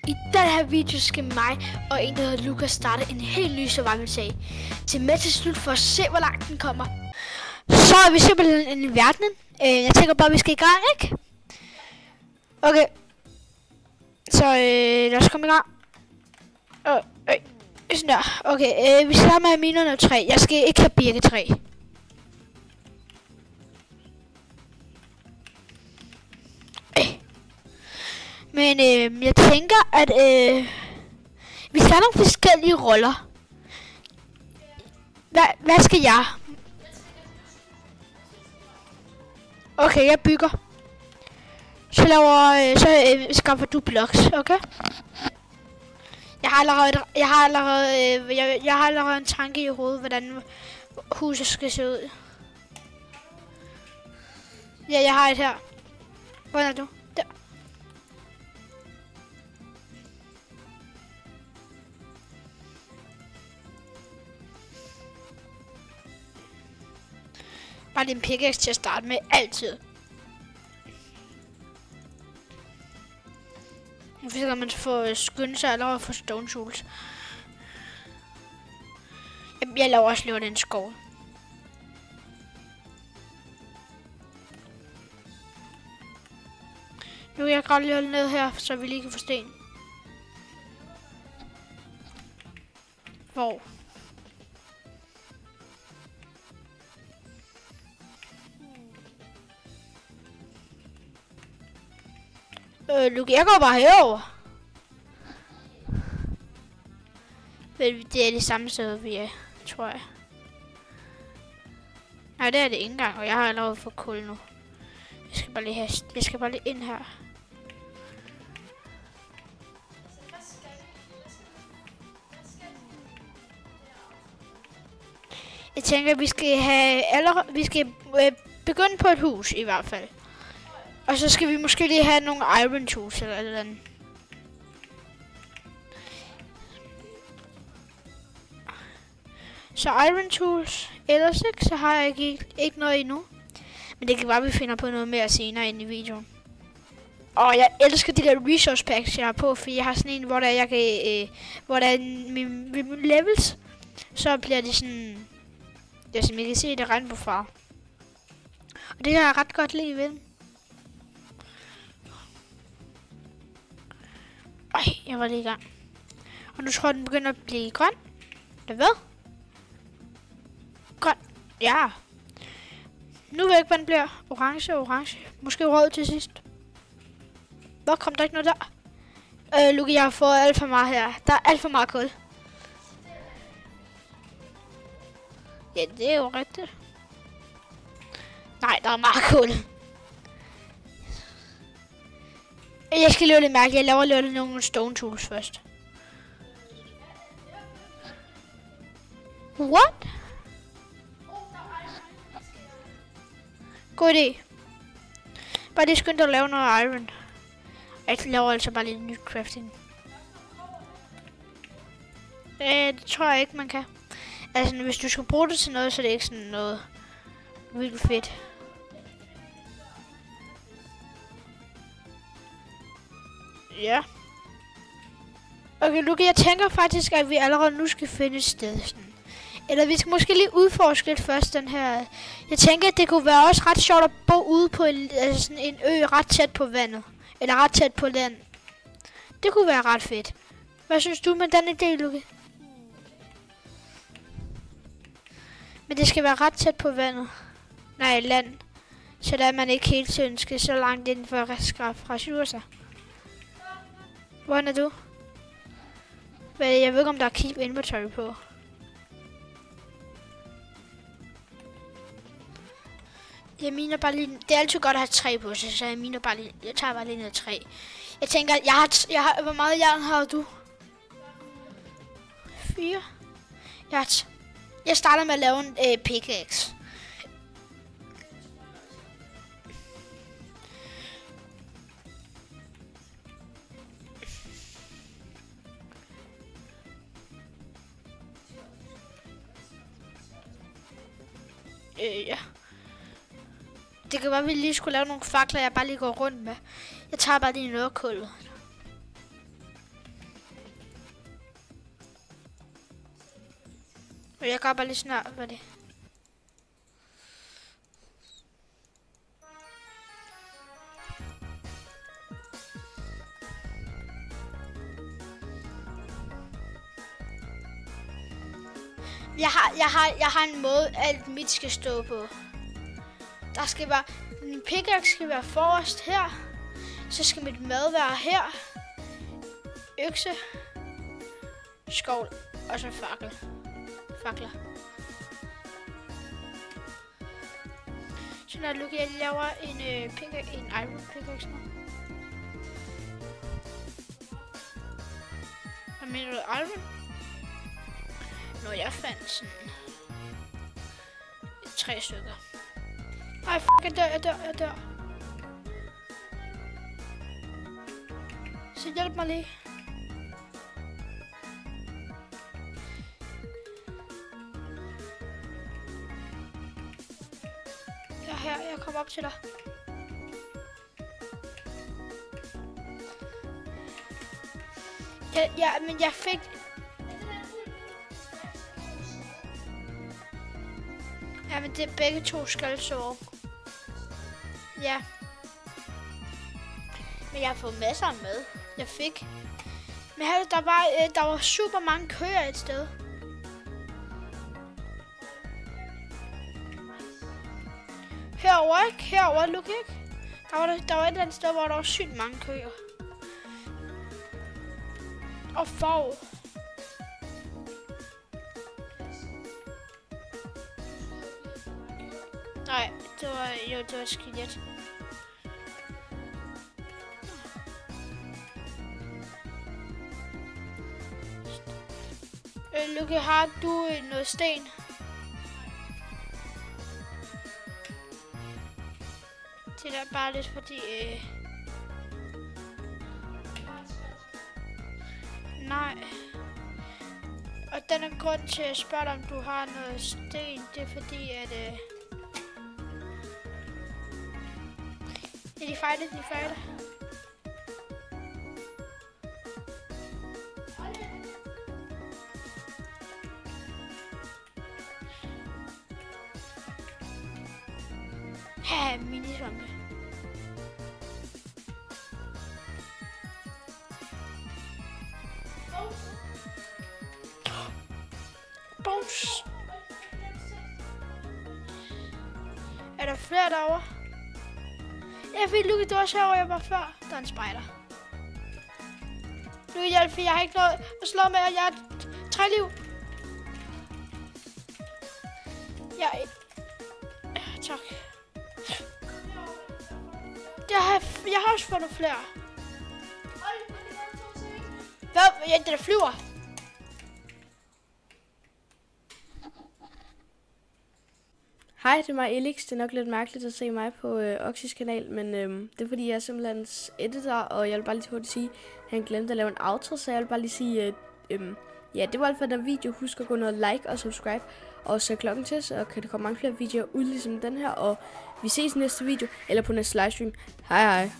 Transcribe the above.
I den her video skal mig og en, der hedder Lukas, starte en helt ny survival-sag. Til med til slut for at se, hvor langt den kommer. Så er vi simpelthen i verdenen. Jeg tænker bare, vi skal i gang, ikke? Okay. Så lad os komme i gang. Sådan der. Okay, vi starter med at have minerne 3. Jeg skal ikke have birketræ. Men jeg tænker, at vi skal have nogle forskellige roller. Hvad skal jeg? Okay, jeg bygger. Så skaffer du blocks, okay? Jeg har allerede en tanke i hovedet, hvordan huset skal se ud. Ja, jeg har et her. Hvor er du? Der. Bare lige en pickaxe til at starte med, altid. Nu kan man få skynde sig allerede for stone tools. Jeg laver også lige den skov. Nu vil jeg grave lige ned her, så vi lige kan få sten. Hvor? Luke, jeg går bare herover. Det er det samme sted, vi er, tror jeg. Nej, det er det ikke engang, og jeg har allerede fået kul nu. Jeg skal bare lige ind her. Jeg tænker, at vi skal begynde på et hus i hvert fald. Og så skal vi måske lige have nogle iron tools eller noget andet. Så iron tools. Ellers ikke, så har jeg ikke noget endnu. Men det kan være, at vi finder på noget mere senere ind i videoen. Og jeg elsker de der resource packs, jeg har på, fordi jeg har sådan en, hvor der jeg kan, hvor der er mine levels, så bliver det sådan, ja, som I kan se, det er regnbuefarve. Og det har jeg ret godt lide ved. Jeg var lige i gang. Og nu tror jeg, den begynder at blive grøn. Eller hvad? Grøn. Ja. Nu ved jeg ikke, hvad den bliver. Orange. Måske rød til sidst. Hvor kom der ikke noget der? Luke, jeg har fået alt for meget her. Der er alt for meget kul. Ja, det er jo rigtigt. Nej, der er meget kul. Jeg skal lige lidt mærke, jeg laver lidt nogle stone tools først. What? God idé. Bare lige skynd dig at lave noget iron. Jeg laver altså bare lidt nyt crafting. Det tror jeg ikke, man kan. Altså, hvis du skal bruge det til noget, så er det ikke sådan noget vildt fedt. Ja. Okay, Luke, jeg tænker faktisk, at vi allerede nu skal finde et sted. Sådan. Eller vi skal måske lige udforske lidt først den her. Jeg tænker, at det kunne være også ret sjovt at bo ude på sådan en ø ret tæt på vandet. Eller ret tæt på land. Det kunne være ret fedt. Hvad synes du med den idé, Luke? Men det skal være ret tæt på vandet. Nej, land. Så der man ikke helt tiden skal så langt inden for at skaffe ressourcer. Hvordan er du? Jeg ved ikke, om der er keep inventory på. Jeg miner bare lige. Det er altid godt at have træ på sig, så jeg tager bare lige noget træ. Jeg tænker, hvor meget jern har du? 4. Jeg starter med at lave en pickaxe. Ja. Det kan være, at vi lige skulle lave nogle fakler, jeg bare lige går rundt med. Jeg tager bare lige noget kul. Og jeg gør bare lige snart, hvad det. Jeg har en måde, alt mit skal stå på. Der skal være, min pickaxe skal være forrest her. Så skal mit mad være her. Økse. Skovl. Og så fakler. Så når jeg laver en iron pickaxe nu. Hvad mener du, iron? Når jeg fandt sådan 3 stykker. Ej, fuck, jeg dør. Så hjælp mig lige. Jeg er her, jeg kommer op til dig. Men jeg fik... Ja, men det er begge to skal sove. Ja. Men jeg har fået masser med. Jeg fik. Men der var super mange køer et sted. Herover ikke? Herover, Luke, ikke? Der var et eller andet sted, hvor der var sygt mange køer. Og forud. Nej, det var skelet. Luke, har du noget sten? Det er bare lidt fordi... Nej. Og den er grund til at spørge dig, om du har noget sten. Det er fordi, at... Ja, de fejler. Ja, minisvampe. Bones. Er der flere derovre? Jeg fik Luke, du også herovre, jeg var før. Der er en spider. Luke, hjælp, for jeg har ikke noget at slå med, og jeg har 3 liv. Tak. Jeg har også fundet flere. Hvad? Ja, det der flyver. Hej, det er mig, Elix. Det er nok lidt mærkeligt at se mig på Oxys kanal, men det er fordi, jeg er simpelthen hans editor, og jeg vil bare lige hurtigt sige, at han glemte at lave en outro, så jeg vil bare lige sige, ja, det var alt for den video. Husk at gå ned og like og subscribe, og sæt klokken til, så kan der komme mange flere videoer ud ligesom den her, og vi ses i næste video, eller på næste livestream. Hej hej.